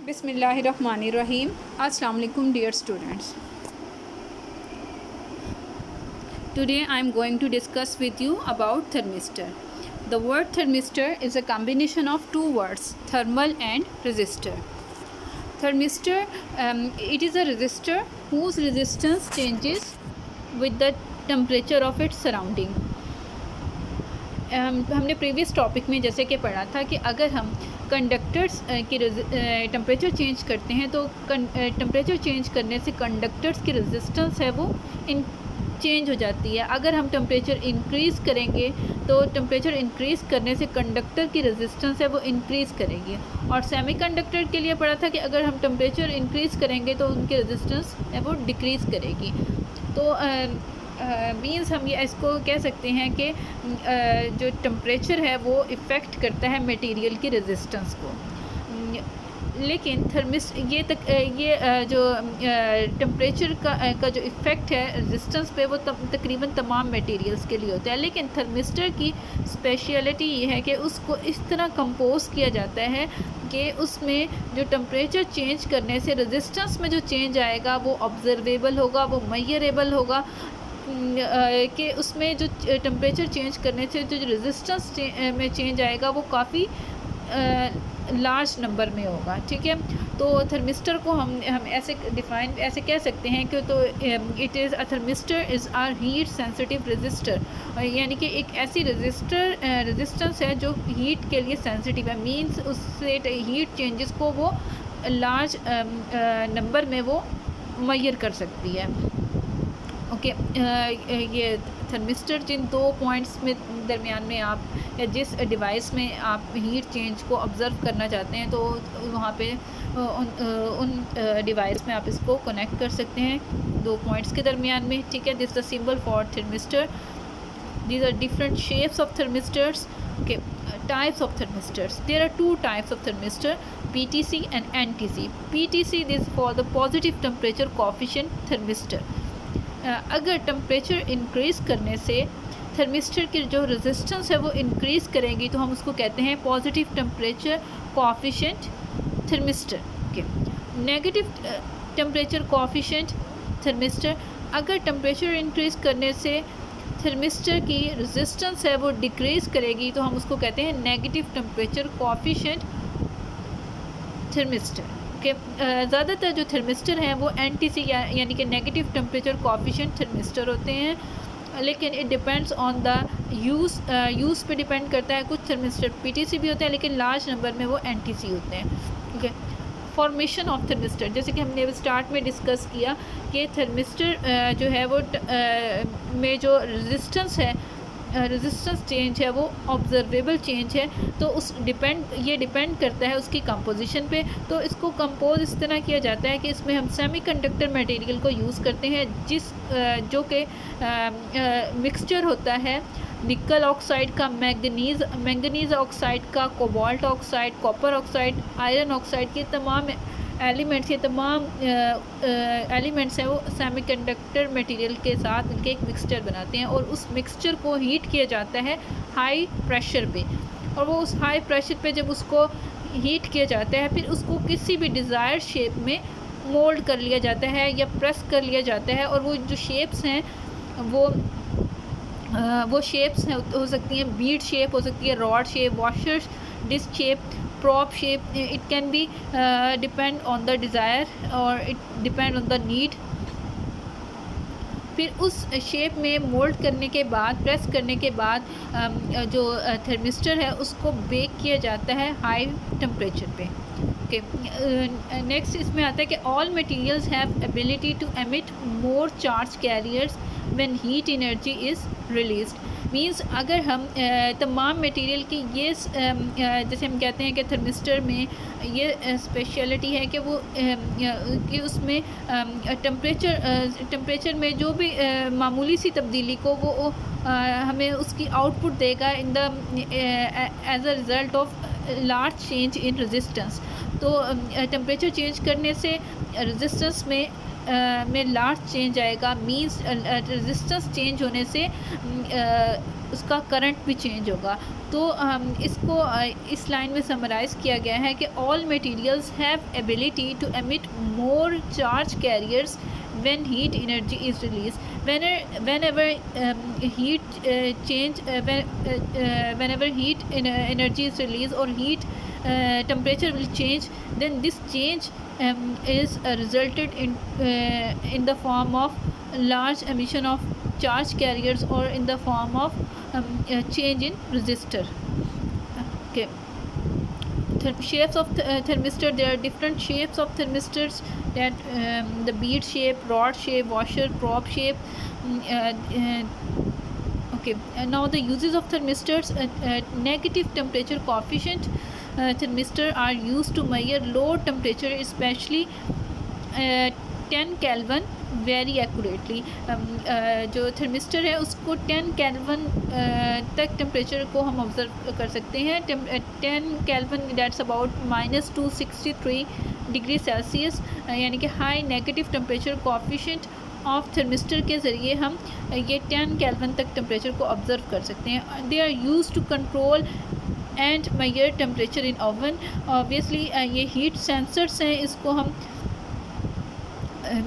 बिस्मिल्लाहिर्रहमानिर्रहीम। अस्सलाम वालेकुम dear students. Today I am going to discuss with you about thermistor. The word thermistor is a combination of two words, thermal and resistor. Thermistor, it is a resistor whose resistance changes with the temperature of its surrounding. हमने previous topic में जैसे कि पढ़ा था कि अगर हम conductors की टेम्परेचर चेंज करते हैं तो टेम्परेचर चेंज करने से कंडक्टर्स की रेजिस्टेंस है वो चेंज हो जाती है। अगर हम टेम्परेचर इंक्रीज़ करेंगे तो टेम्परेचर इंक्रीज़ करने से कंडक्टर की रेजिस्टेंस है वो इंक्रीज़ करेगी। और सेमीकंडक्टर के लिए पढ़ा था कि अगर हम टेम्परेचर इंक्रीज़ करेंगे तो उनकी रेजिस्टेंस है वो डिक्रीज़ करेगी। तो मीन्स हम ये इसको कह सकते हैं कि जो टेम्परेचर है वो इफ़ेक्ट करता है मटेरियल की रेजिस्टेंस को। लेकिन ये जो टेम्परेचर का जो इफ़ेक्ट है रेजिस्टेंस पे वो तकरीबन तमाम मटेरियल्स के लिए होता है। लेकिन थर्मिस्टर की स्पेशलिटी ये है कि उसको इस तरह कंपोज किया जाता है कि उसमें जो टेम्परेचर चेंज करने से रेजिस्टेंस में जो चेंज आएगा वो ऑब्जर्वेबल होगा, वो मेजरेबल होगा कि उसमें जो टेम्परेचर चेंज करने से जो रेजिस्टेंस में चेंज आएगा वो काफ़ी लार्ज नंबर में होगा। ठीक है, तो थर्मिस्टर को हम ऐसे डिफ़ाइन ऐसे कह सकते हैं कि तो it is a thermistor is are heat sensitive resistor, यानी कि एक ऐसी रेजिस्टेंस है जो हीट के लिए सेंसिटिव है। मींस उससे हीट चेंजेस को वो लार्ज नंबर में वो मेजर कर सकती है। ओके, ये थर्मिस्टर जिन दो पॉइंट्स में दरमियान में आप या जिस डिवाइस में आप हीट चेंज को ऑब्ज़र्व करना चाहते हैं तो वहाँ पे उन डिवाइस में आप इसको कनेक्ट कर सकते हैं दो पॉइंट्स के दरमियान में। ठीक है, this the symbol for thermistor. These are different shapes of thermistors. Okay, types of thermistors. There are two types of thermistor, PTC and NTC. PTC is for the positive temperature coefficient thermistor. अगर temperature increase करने से thermistor की जो resistance है वो increase करेंगी तो हम उसको कहते हैं positive temperature coefficient thermistor. Okay, negative temperature coefficient thermistor, अगर टेम्परेचर इंक्रीज़ करने से थर्मिस्टर की रेजिस्टेंस है वो डिक्रीज़ करेगी तो हम उसको कहते हैं नेगेटिव टेम्परेचर कोएफिशिएंट थर्मिस्टर। के ज़्यादातर जो थर्मिस्टर हैं वो एनटीसी यानी कि नेगेटिव टेम्परेचर कोएफिशिएंट थर्मिस्टर होते हैं, लेकिन it depends on the use पे डिपेंड करता है। कुछ थर्मिस्टर पीटीसी भी होते हैं लेकिन लार्ज नंबर में वो एनटीसी होते हैं। ओके, फॉर्मेशन ऑफ थर्मिस्टर, जैसे कि हमने स्टार्ट में डिस्कस किया कि थर्मिस्टर जो है वो में जो रेजिस्टेंस चेंज है वो ऑब्जर्वेबल चेंज है, तो ये डिपेंड करता है उसकी कंपोजिशन पे। तो इसको कंपोज इस तरह किया जाता है कि इसमें हम सेमीकंडक्टर मटेरियल को यूज़ करते हैं जो कि मिक्सचर होता है निकल ऑक्साइड का, मैंगनीज़ ऑक्साइड का, cobalt oxide, copper oxide, iron oxide के तमाम एलिमेंट्स, ये तमाम एलिमेंट्स हैं वो सेमीकंडक्टर मटेरियल के साथ इनके एक मिक्सचर बनाते हैं और उस मिक्सचर को हीट किया जाता है हाई प्रेशर पे। और वो उस हाई प्रेशर पे जब उसको हीट किया जाता है फिर उसको किसी भी डिज़ायर्ड शेप में मोल्ड कर लिया जाता है या प्रेस कर लिया जाता है। और वो जो शेप्स हैं वो शेप्स हैं हो सकती हैं बीड शेप, हो सकती है rod shape, washer disc shape, prop shape. It can be depend on the desire or it depend on the need. फिर उस शेप में मोल्ड करने के बाद, प्रेस करने के बाद जो थर्मिस्टर है उसको बेक किया जाता है हाई टेम्परेचर पे। ओके, नेक्स्ट इसमें आता है कि all materials have ability to emit more charge carriers when heat energy is released. Means अगर हम तमाम मटेरियल की ये जैसे हम कहते हैं कि थर्मिस्टर में ये स्पेशलिटी है कि वो कि उसमें टेम्परेचर में जो भी मामूली सी तब्दीली को वो हमें उसकी आउटपुट देगा in the as a result of large change in resistance. तो टेम्परेचर चेंज करने से रेजिस्टेंस में लार्ज चेंज आएगा। मींस रेजिस्टेंस चेंज होने से उसका करंट भी चेंज होगा। तो इसको इस लाइन में समराइज़ किया गया है कि all materials have ability to emit more charge carriers when heat energy is released. Whenever heat whenever heat energy is released or heat temperature will change, then this change is resulted in the form of large emission of charge carriers or in the form of change in resistor. Okay. Shapes of thermistor. There are different shapes of thermistors, that the bead shape, rod shape, washer, probe shape. Okay, now the uses of thermistors. Negative temperature coefficient thermistor are used to measure low temperature, especially 10 Kelvin very accurately. जो thermistor है उसको 10 kelvin तक temperature को हम observe कर सकते हैं। 10 kelvin that's about -263 degree Celsius, यानी कि high negative temperature coefficient of thermistor के ज़रिए हम ये 10 केल्विन तक टेम्परेचर को ऑब्ज़र्व कर सकते हैं। They are used to control and measure temperature in oven. Obviously ये हीट सेंसर्स हैं, इसको हम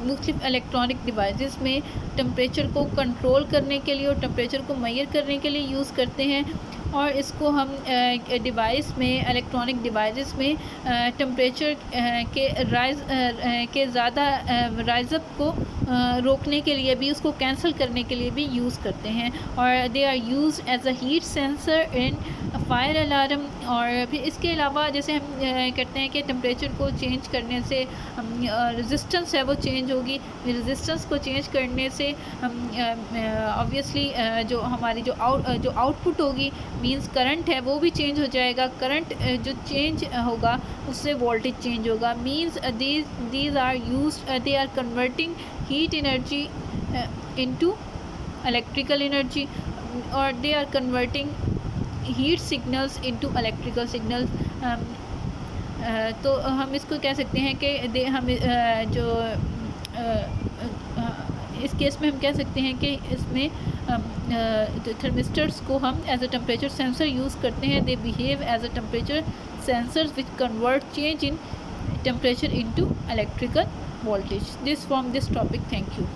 मुख्तलिफ इलेक्ट्रॉनिक डिवाइसेस में टेम्परेचर को कंट्रोल करने के लिए और टेम्परेचर को मेजर करने के लिए यूज़ करते हैं। और इसको हम डिवाइस में, इलेक्ट्रॉनिक डिवाइसेस में टेम्परेचर के राइज के ज़्यादा राइज़अप को रोकने के लिए भी, उसको कैंसिल करने के लिए भी यूज़ करते हैं। और they are use as a heat sensor in fire alarm. और फिर इसके अलावा जैसे हम कहते हैं कि टेम्परेचर को चेंज करने से रेजिस्टेंस है वो चेंज होगी। रेजिस्टेंस को चेंज करने से ऑब्वियसली जो हमारी जो आउटपुट होगी, मींस करंट है, वो भी चेंज हो जाएगा। करंट जो चेंज होगा उससे वोल्टेज चेंज होगा। Means these are used, they are converting heat energy into electrical energy, और they are converting heat signals into electrical signals. तो हम इसको कह सकते हैं कि हम जो इस केस में हम कह सकते हैं कि इसमें थर्मिस्टर्स को हम as a temperature sensor use करते हैं। They behave as a temperature sensors which convert change in temperature into electrical voltage. This from this topic. Thank you.